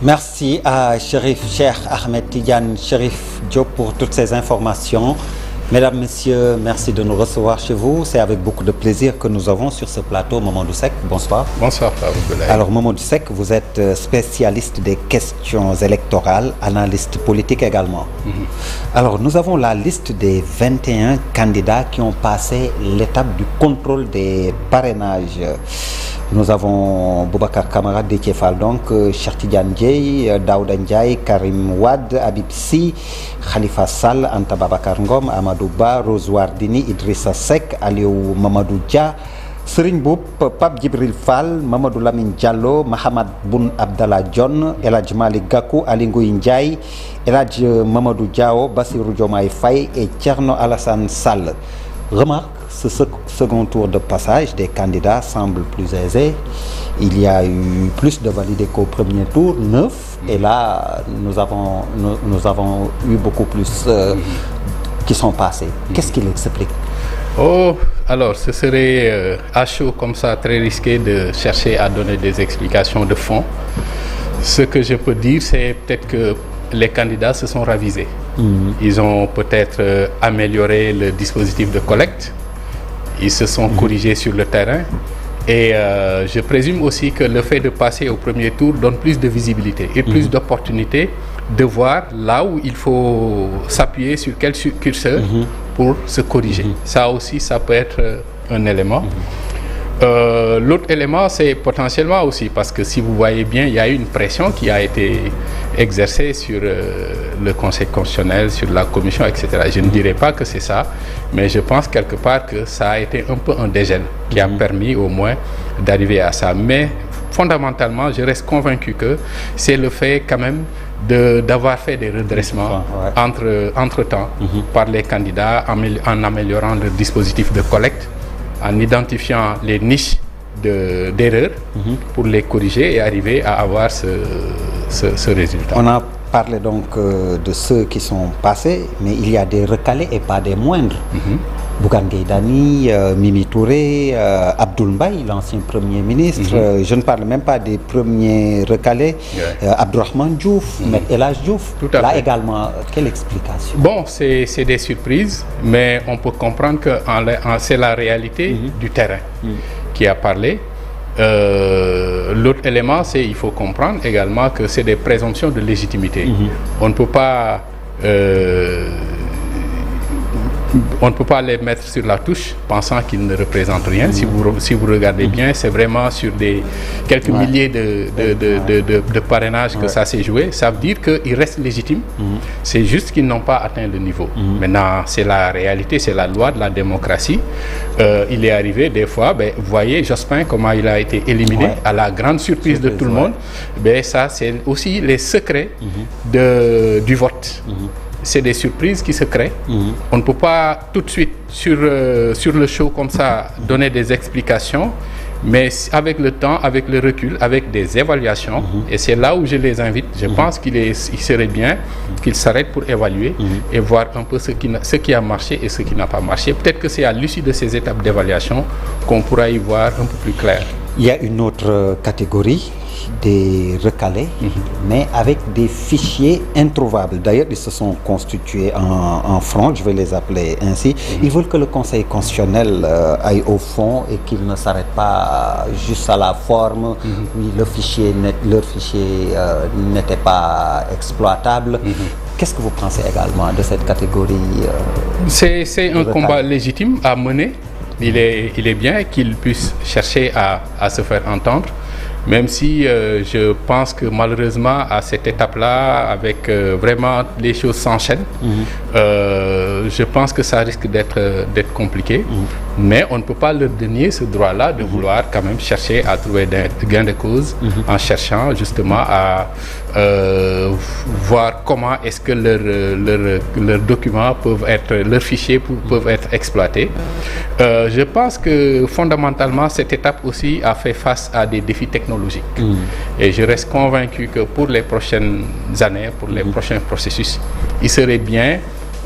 Merci à Chérif Cheikh Ahmed Tidiane Chérif Diop pour toutes ces informations. Mesdames, Messieurs, merci de nous recevoir chez vous. C'est avec beaucoup de plaisir que nous avons sur ce plateau Mamadou Seck. Bonsoir. Bonsoir, Farouk. Alors, Mamadou Seck, vous êtes spécialiste des questions électorales, analyste politique également. Alors, nous avons la liste des 21 candidats qui ont passé l'étape du contrôle des parrainages. Nous avons Boubacar Camara, Déthié Fall, donc Cheikh Tidiane Dièye, Daouda Ndiaye, Karim Wade, Habib Sy, Khalifa Sall, Anta Babacar Ngom, Amadou Ba, Rose Wardini, Idrissa Seck, Aliou Mamadou Dia, Serigne Mboup, Pape Djibril Fall, Mamadou Lamine Diallo, Mahamad Boun Abdallah Dionne, El Hadj Malick Gakou, Aly Ngouille Ndiaye, El Hadj Mamadou Diao, Bassirou Diomaye Faye et Thierno Alassane Sall. Remarque, ce second tour de passage des candidats semble plus aisé. Il y a eu plus de validés qu'au premier tour, 9. Et là, nous avons eu beaucoup plus qui sont passés. Qu'est-ce qui l'explique? Alors, ce serait à chaud comme ça, très risqué de chercher à donner des explications de fond. Ce que je peux dire, c'est peut-être que les candidats se sont ravisés. Ils ont peut-être amélioré le dispositif de collecte. Ils se sont corrigés sur le terrain. Et je présume aussi que le fait de passer au premier tour donne plus de visibilité et plus d'opportunités de voir là où il faut s'appuyer, sur quel curseur pour se corriger. Ça aussi, ça peut être un élément. L'autre élément, c'est potentiellement aussi, parce que si vous voyez bien, il y a eu une pression qui a été exercée sur le Conseil constitutionnel, sur la Commission, etc. Je ne dirais pas que c'est ça, mais je pense quelque part que ça a été un peu un dégel qui a permis au moins d'arriver à ça. Mais fondamentalement, je reste convaincu que c'est le fait quand même d'avoir fait des redressements entre-temps par les candidats en améliorant le dispositif de collecte, en identifiant les niches d'erreurs pour les corriger et arriver à avoir ce résultat. On a parlé donc de ceux qui sont passés, mais il y a des recalés et pas des moindres. Bougane Gueye Dany, Mimi Touré, Abdoul Mbaye, l'ancien Premier ministre. Je ne parle même pas des premiers recalés. Abdourahmane Diouf, mais El Hadj Diouf. Là également, quelle explication? Bon, c'est des surprises, mais on peut comprendre que c'est la réalité du terrain qui a parlé. L'autre élément, c'est il faut comprendre également que c'est des présomptions de légitimité. On ne peut pas les mettre sur la touche pensant qu'ils ne représentent rien. Si vous regardez bien, c'est vraiment sur quelques milliers de parrainages que ça s'est joué. Ça veut dire qu'ils restent légitimes. C'est juste qu'ils n'ont pas atteint le niveau. Maintenant, c'est la réalité, c'est la loi de la démocratie. Il est arrivé des fois, vous voyez Jospin, comment il a été éliminé à la grande surprise de tout le monde. Ça, c'est aussi les secrets du vote. C'est des surprises qui se créent. On ne peut pas tout de suite sur le show comme ça donner des explications, mais avec le temps, avec le recul, avec des évaluations, et c'est là où je les invite. Je pense qu'il serait bien qu'ils s'arrêtent pour évaluer et voir un peu ce qui a marché et ce qui n'a pas marché. Peut-être que c'est à l'issue de ces étapes d'évaluation qu'on pourra y voir un peu plus clair. Il y a une autre catégorie, des recalés, mais avec des fichiers introuvables. D'ailleurs, ils se sont constitués en front, je vais les appeler ainsi. Ils veulent que le Conseil constitutionnel aille au fond et qu'il ne s'arrête pas juste à la forme. Oui, leur fichier n'était pas exploitable. Qu'est-ce que vous pensez également de cette catégorie? C'est un combat légitime à mener. Il est bien qu'il puisse chercher à se faire entendre, même si je pense que malheureusement à cette étape-là, avec vraiment les choses s'enchaînent, je pense que ça risque d'être compliqué. Mais on ne peut pas leur donner ce droit-là de vouloir quand même chercher à trouver des gains de cause en cherchant justement à voir comment est-ce que leurs documents leurs fichiers peuvent être exploités. Je pense que fondamentalement cette étape aussi a fait face à des défis technologiques. Et je reste convaincu que pour les prochaines années, pour les prochains processus, il serait bien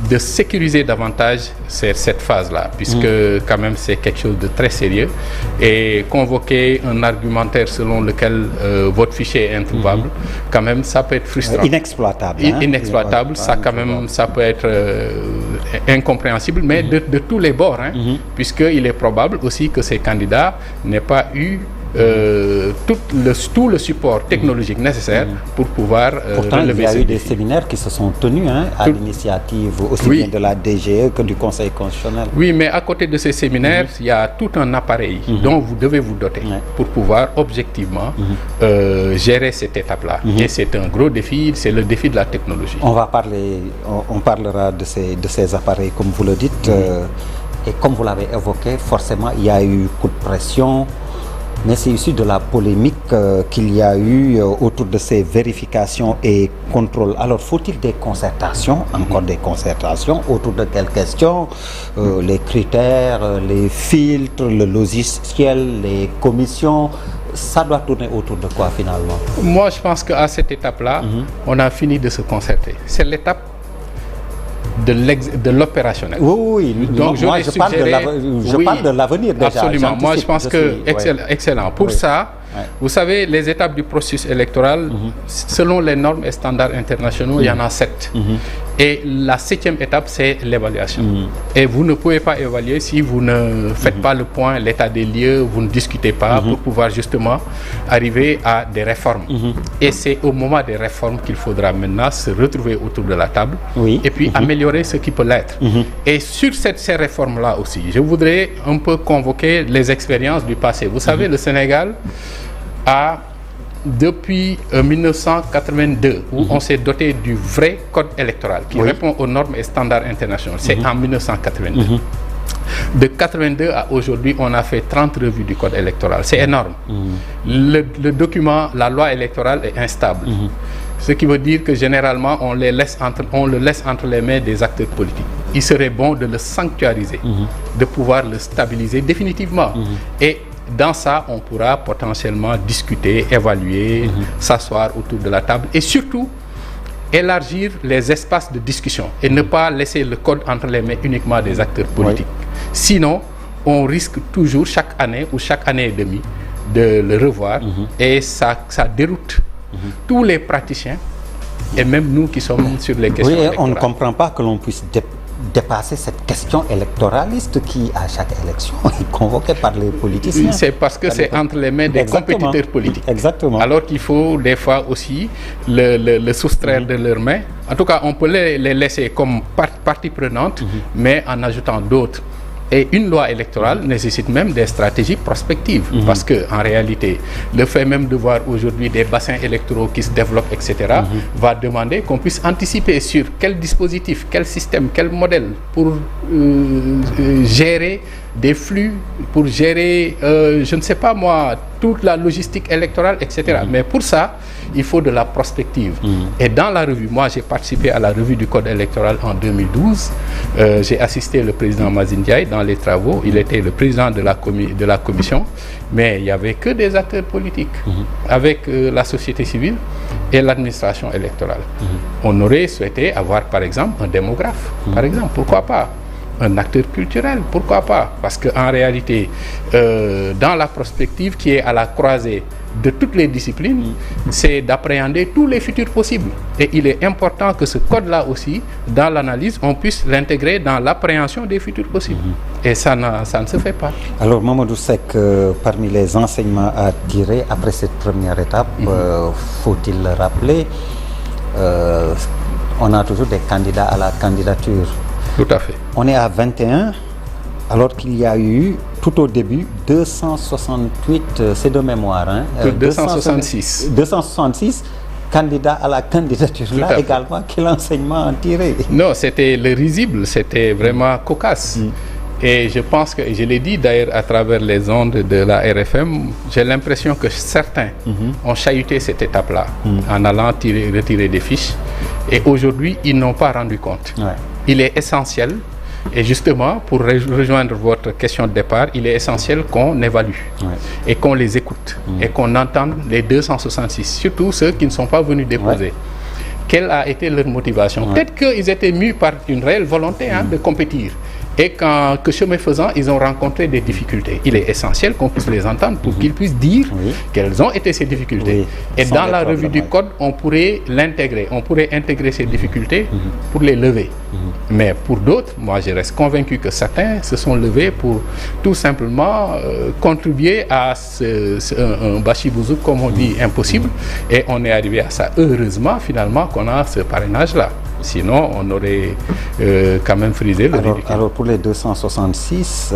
de sécuriser davantage cette phase-là, puisque quand même c'est quelque chose de très sérieux, et convoquer un argumentaire selon lequel votre fichier est introuvable, quand même ça peut être frustrant. Inexploitable. Inexploitable, ça quand même ça peut être incompréhensible, mais de tous les bords, puisqu'il est probable aussi que ces candidats n'aient pas eu tout le support technologique nécessaire pour pouvoir pourtant, relever il y a eu des défis. séminaires qui se sont tenus à l'initiative aussi bien de la DGE que du Conseil constitutionnel. Oui, mais à côté de ces séminaires, il y a tout un appareil dont vous devez vous doter pour pouvoir objectivement gérer cette étape-là. Et c'est un gros défi, c'est le défi de la technologie. On parlera de ces appareils, comme vous le dites. Et comme vous l'avez évoqué, forcément, il y a eu coup de pression. Mais c'est issu de la polémique qu'il y a eu autour de ces vérifications et contrôles. Alors, faut-il des concertations, encore des concertations, autour de quelles questions? Les critères, les filtres, le logiciel, les commissions, ça doit tourner autour de quoi finalement? Moi, je pense qu'à cette étape-là, on a fini de se concerter. C'est l'étape de l'opérationnel. Oui. Donc, moi, je parle de l'avenir déjà. Absolument. Moi, je pense que excellent. Pour ça, vous savez, les étapes du processus électoral, selon les normes et standards internationaux, il y en a 7. Et la 7e étape, c'est l'évaluation. Et vous ne pouvez pas évaluer si vous ne faites pas le point, l'état des lieux, vous ne discutez pas pour pouvoir justement arriver à des réformes. Et c'est au moment des réformes qu'il faudra maintenant se retrouver autour de la table et puis améliorer ce qui peut l'être. Et sur ces réformes-là aussi, je voudrais un peu convoquer les expériences du passé. Vous savez, le Sénégal a, depuis 1982, où on s'est doté du vrai code électoral qui répond aux normes et standards internationaux. C'est en 1982. De 82 à aujourd'hui, on a fait 30 revues du code électoral. C'est énorme. Le document, la loi électorale est instable. Ce qui veut dire que généralement, on le laisse entre les mains des acteurs politiques. Il serait bon de le sanctuariser, de pouvoir le stabiliser définitivement. Et dans ça, on pourra potentiellement discuter, évaluer, s'asseoir autour de la table et surtout élargir les espaces de discussion et ne pas laisser le code entre les mains uniquement des acteurs politiques. Sinon, on risque toujours chaque année ou chaque année et demie de le revoir et ça déroute tous les praticiens et même nous qui sommes sur les questions électorales. On ne comprend pas que l'on puisse dépasser cette question électoraliste qui, à chaque élection, est convoquée par les politiciens. C'est parce que c'est entre les mains des compétiteurs politiques. Exactement. Alors qu'il faut des fois aussi le soustraire de leurs mains. En tout cas, on peut les laisser comme partie prenante, mais en ajoutant d'autres. Et une loi électorale nécessite même des stratégies prospectives. Parce qu'en réalité, le fait même de voir aujourd'hui des bassins électoraux qui se développent, etc., va demander qu'on puisse anticiper sur quel dispositif, quel système, quel modèle pour gérer des flux, pour gérer, je ne sais pas moi, toute la logistique électorale, etc. Mais pour ça, il faut de la prospective. Et dans la revue, moi j'ai participé à la revue du code électoral en 2012. J'ai assisté le président Mazin Ndiaye dans les travaux. Il était le président de la commission. Mais il n'y avait que des acteurs politiques avec la société civile et l'administration électorale. On aurait souhaité avoir par exemple un démographe. Par exemple, pourquoi pas? Un acteur culturel, pourquoi pas? Parce qu'en réalité, dans la prospective qui est à la croisée de toutes les disciplines, c'est d'appréhender tous les futurs possibles. Et il est important que ce code-là aussi, dans l'analyse, on puisse l'intégrer dans l'appréhension des futurs possibles. Et ça ne se fait pas. Alors, Mamadou Seck, parmi les enseignements à tirer après cette première étape, faut-il le rappeler, on a toujours des candidats à la candidature. Tout à fait. On est à 21, alors qu'il y a eu, tout au début, 268, c'est de mémoire, 266 candidats à la candidature. Là également, quel enseignement en tirer? Non, c'était le risible, c'était vraiment cocasse. Et je pense que, je l'ai dit d'ailleurs à travers les ondes de la RFM, j'ai l'impression que certains ont chahuté cette étape-là en allant retirer des fiches. Et aujourd'hui, ils n'ont pas rendu compte. Il est essentiel, et justement, pour rejoindre votre question de départ, il est essentiel qu'on évalue et qu'on les écoute et qu'on entende les 266, surtout ceux qui ne sont pas venus déposer. quelle a été leur motivation. Peut-être qu'ils étaient mus par une réelle volonté de compétir. Et que chemin faisant, ils ont rencontré des difficultés. Il est essentiel qu'on puisse les entendre pour qu'ils puissent dire quelles ont été ces difficultés. Et dans la revue du code, on pourrait l'intégrer. On pourrait intégrer ces difficultés pour les lever. Mais pour d'autres, moi je reste convaincu que certains se sont levés pour tout simplement contribuer à un bachibouzouk, comme on dit, impossible. Et on est arrivé à ça. Heureusement, finalement, qu'on a ce parrainage-là. Sinon, on aurait quand même frisé le ridicule. Alors, pour les 266,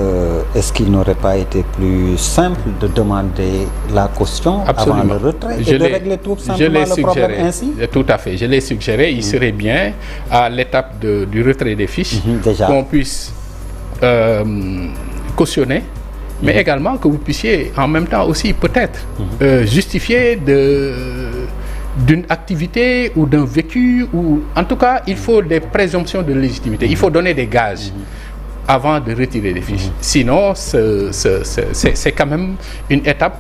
est-ce qu'il n'aurait pas été plus simple de demander la caution avant le retrait et de régler tout simplement le problème ainsi? Tout à fait. Je l'ai suggéré. Il serait bien, à l'étape du retrait des fiches, qu'on puisse cautionner, mais également que vous puissiez en même temps aussi peut-être justifier d'une activité ou d'un vécu, ou en tout cas il faut des présomptions de légitimité, il faut donner des gages avant de retirer les fiches. Sinon c'est quand même une étape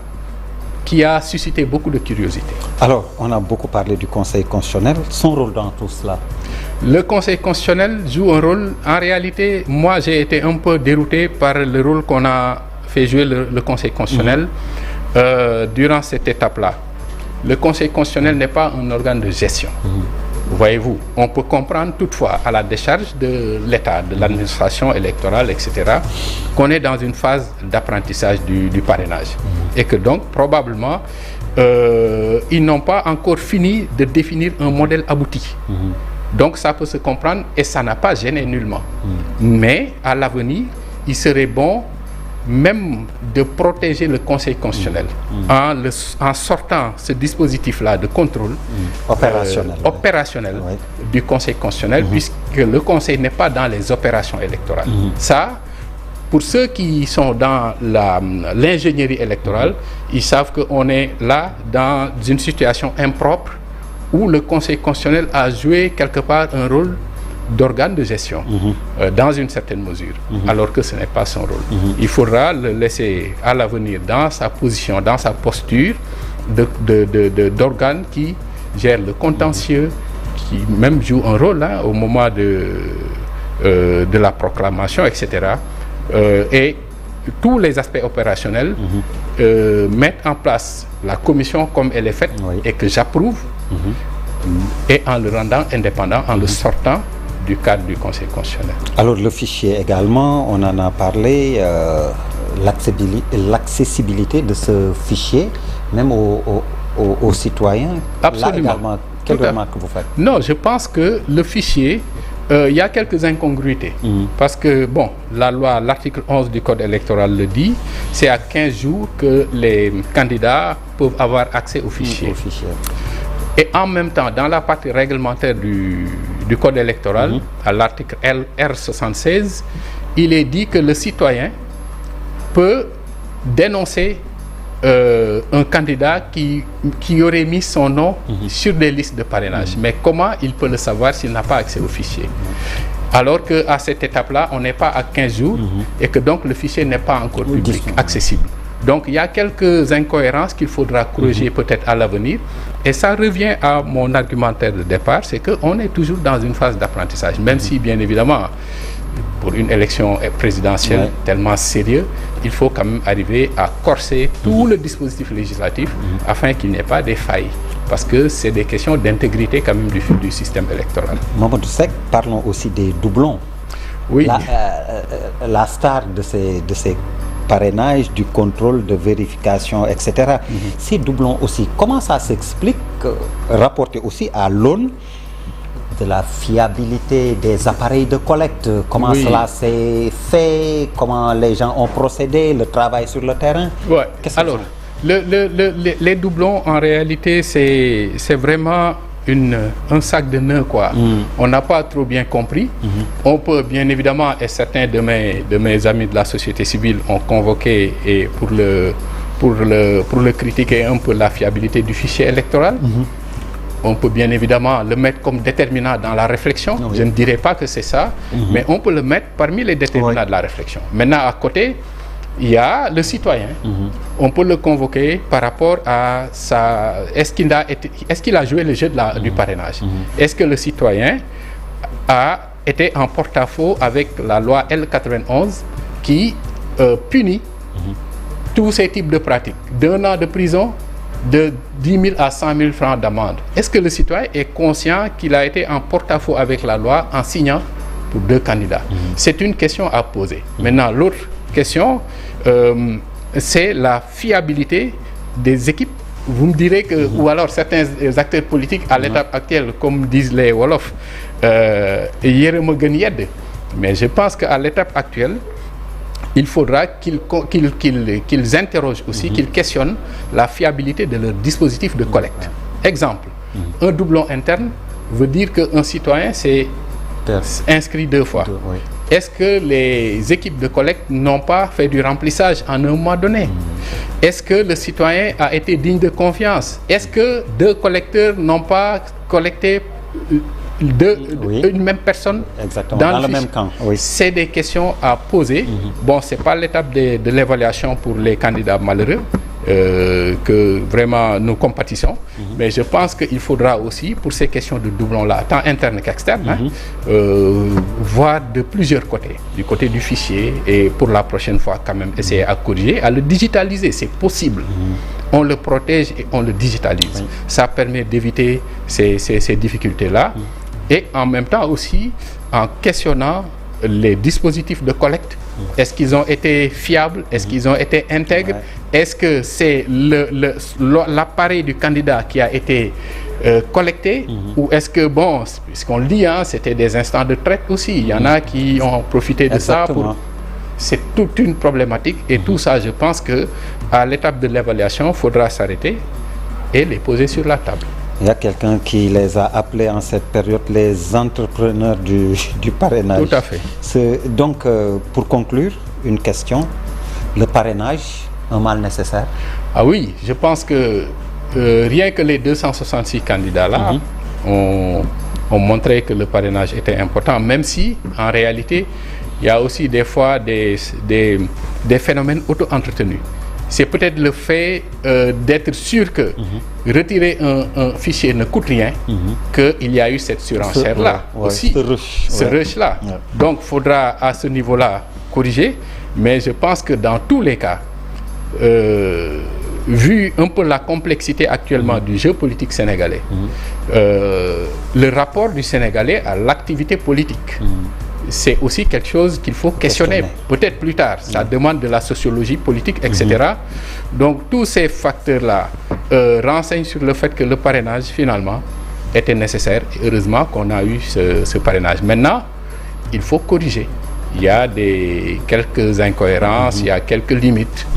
qui a suscité beaucoup de curiosité. Alors, on a beaucoup parlé du Conseil constitutionnel, son rôle dans tout cela? Le Conseil constitutionnel joue un rôle, en réalité, moi j'ai été un peu dérouté par le rôle qu'on a fait jouer le Conseil constitutionnel durant cette étape-là. Le Conseil constitutionnel n'est pas un organe de gestion. Voyez-vous, on peut comprendre toutefois à la décharge de l'État, de l'administration électorale, etc., qu'on est dans une phase d'apprentissage du parrainage. Et que donc, probablement, ils n'ont pas encore fini de définir un modèle abouti. Donc ça peut se comprendre et ça n'a pas gêné nullement. Mais à l'avenir, il serait bon même de protéger le Conseil constitutionnel en sortant ce dispositif-là de contrôle opérationnel du Conseil constitutionnel, puisque le Conseil n'est pas dans les opérations électorales. Ça, pour ceux qui sont dans l'ingénierie électorale, ils savent qu'on est là dans une situation impropre où le Conseil constitutionnel a joué quelque part un rôle d'organe de gestion dans une certaine mesure, alors que ce n'est pas son rôle. Il faudra le laisser à l'avenir dans sa position, dans sa posture d'organe qui gère le contentieux, qui même joue un rôle au moment de la proclamation, etc. Et tous les aspects opérationnels mettent en place la commission comme elle est faite et que j'approuve, et en le rendant indépendant, en le sortant du cadre du Conseil constitutionnel. Alors le fichier également, on en a parlé, l'accessibilité de ce fichier, même aux citoyens. Absolument. Là également, quelle remarque vous faites? Non, je pense que le fichier, il y a quelques incongruités. Parce que, bon, la loi, l'article 11 du Code électoral le dit, c'est à 15 jours que les candidats peuvent avoir accès au fichier. Et en même temps, dans la partie réglementaire du Code électoral, à l'article R76, il est dit que le citoyen peut dénoncer un candidat qui aurait mis son nom sur des listes de parrainage. Mais comment il peut le savoir s'il n'a pas accès au fichier? Alors qu'à cette étape-là, on n'est pas à 15 jours et que donc le fichier n'est pas encore public, accessible. Donc il y a quelques incohérences qu'il faudra corriger peut-être à l'avenir. Et ça revient à mon argumentaire de départ, c'est qu'on est toujours dans une phase d'apprentissage, même si bien évidemment, pour une élection présidentielle tellement sérieuse, il faut quand même arriver à corser tout le dispositif législatif afin qu'il n'y ait pas des failles. Parce que c'est des questions d'intégrité quand même du système électoral. Mamadou Seck, parlons aussi des doublons. Oui. La star de ces parrainages, du contrôle, de vérification, etc. Ces doublons aussi, comment ça s'explique, rapporté aussi à l'aune de la fiabilité des appareils de collecte? Comment cela s'est fait? Comment les gens ont procédé? Le travail sur le terrain? Alors, les doublons, en réalité, c'est vraiment un sac de nœuds, quoi. On n'a pas trop bien compris. On peut bien évidemment, et certains de mes amis de la société civile ont convoqué et pour le critiquer un peu la fiabilité du fichier électoral. On peut bien évidemment le mettre comme déterminant dans la réflexion. Je ne dirais pas que c'est ça, mais on peut le mettre parmi les déterminants de la réflexion. Maintenant, à côté, il y a le citoyen. On peut le convoquer par rapport à sa... Est-ce qu'il a joué le jeu du parrainage? Est-ce que le citoyen a été en porte-à-faux avec la loi L91 qui punit tous ces types de pratiques, d'1 an de prison, de 10 000 à 100 000 francs d'amende? Est-ce que le citoyen est conscient qu'il a été en porte-à-faux avec la loi en signant pour 2 candidats? C'est une question à poser. Maintenant, l'autre question, c'est la fiabilité des équipes. Vous me direz que, ou alors certains acteurs politiques à l'étape actuelle, comme disent les Wolofs, mais je pense qu'à l'étape actuelle, il faudra qu'ils interrogent aussi, qu'ils questionnent la fiabilité de leur dispositif de collecte. Exemple, un doublon interne veut dire qu'un citoyen s'est inscrit 2 fois. Est-ce que les équipes de collecte n'ont pas fait du remplissage en un mois donné? Est-ce que le citoyen a été digne de confiance? Est-ce que 2 collecteurs n'ont pas collecté une même personne dans le même camp? C'est des questions à poser. Bon, c'est pas l'étape de l'évaluation pour les candidats malheureux que vraiment nous compatissons, mais je pense qu'il faudra aussi, pour ces questions de doublons-là, tant interne qu'externe, voir de plusieurs côtés, du côté du fichier, et pour la prochaine fois quand même essayer à corriger, à le digitaliser, c'est possible. On le protège et on le digitalise. Ça permet d'éviter ces difficultés-là, et en même temps aussi en questionnant les dispositifs de collecte. Est-ce qu'ils ont été fiables? Est-ce qu'ils ont été intègres? Est-ce que c'est l'appareil du candidat qui a été collecté? Ou est-ce que, bon, puisqu'on le dit, c'était des instants de traite aussi. Il y en a qui ont profité de ça pour... C'est toute une problématique, et tout ça, je pense qu'à l'étape de l'évaluation, il faudra s'arrêter et les poser sur la table. Il y a quelqu'un qui les a appelés en cette période les entrepreneurs du parrainage. Tout à fait. Donc, pour conclure, une question. Le parrainage, un mal nécessaire? Ah oui, je pense que rien que les 266 candidats-là ont montré que le parrainage était important, même si, en réalité, il y a aussi des fois des phénomènes auto-entretenus. C'est peut-être le fait d'être sûr que retirer un fichier ne coûte rien, qu'il y a eu cette surenchère-là aussi, ce rush-là. Donc, il faudra à ce niveau-là corriger, mais je pense que dans tous les cas, vu un peu la complexité actuellement du jeu politique sénégalais, le rapport du Sénégalais à l'activité politique, c'est aussi quelque chose qu'il faut questionner, peut-être plus tard. Ça demande de la sociologie politique, etc. Donc, tous ces facteurs-là renseignent sur le fait que le parrainage, finalement, était nécessaire. Et heureusement qu'on a eu ce parrainage. Maintenant, il faut corriger. Il y a quelques incohérences, il y a quelques limites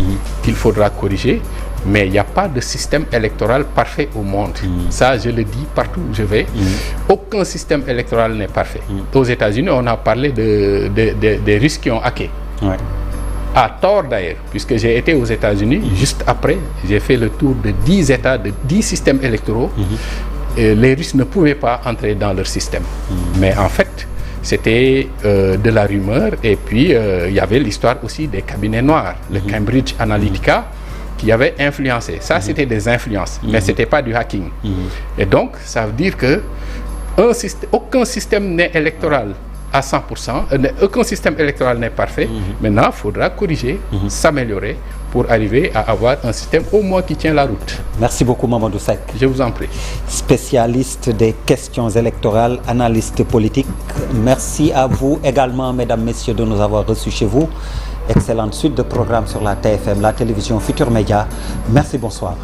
qu'il faudra corriger. Mais il n'y a pas de système électoral parfait au monde. Ça, je le dis partout où je vais. Aucun système électoral n'est parfait. Aux États-Unis, on a parlé des Russes qui ont hacké. À tort d'ailleurs, puisque j'ai été aux États-Unis, juste après, j'ai fait le tour de 10 États, de 10 systèmes électoraux. Et les Russes ne pouvaient pas entrer dans leur système. Mais en fait, c'était de la rumeur. Et puis, il y avait l'histoire aussi des cabinets noirs, le Cambridge Analytica, qui avait influencé. Ça, c'était des influences, mais ce n'était pas du hacking. Et donc, ça veut dire que aucun système n'est électoral à 100%, aucun système électoral n'est parfait. Maintenant, il faudra corriger, s'améliorer pour arriver à avoir un système au moins qui tient la route. Merci beaucoup, Mamadou Seck. Je vous en prie. Spécialiste des questions électorales, analyste politique. Merci à vous également, mesdames, messieurs, de nous avoir reçus chez vous. Excellente suite de programmes sur la TFM, la télévision Futur Média. Merci, bonsoir.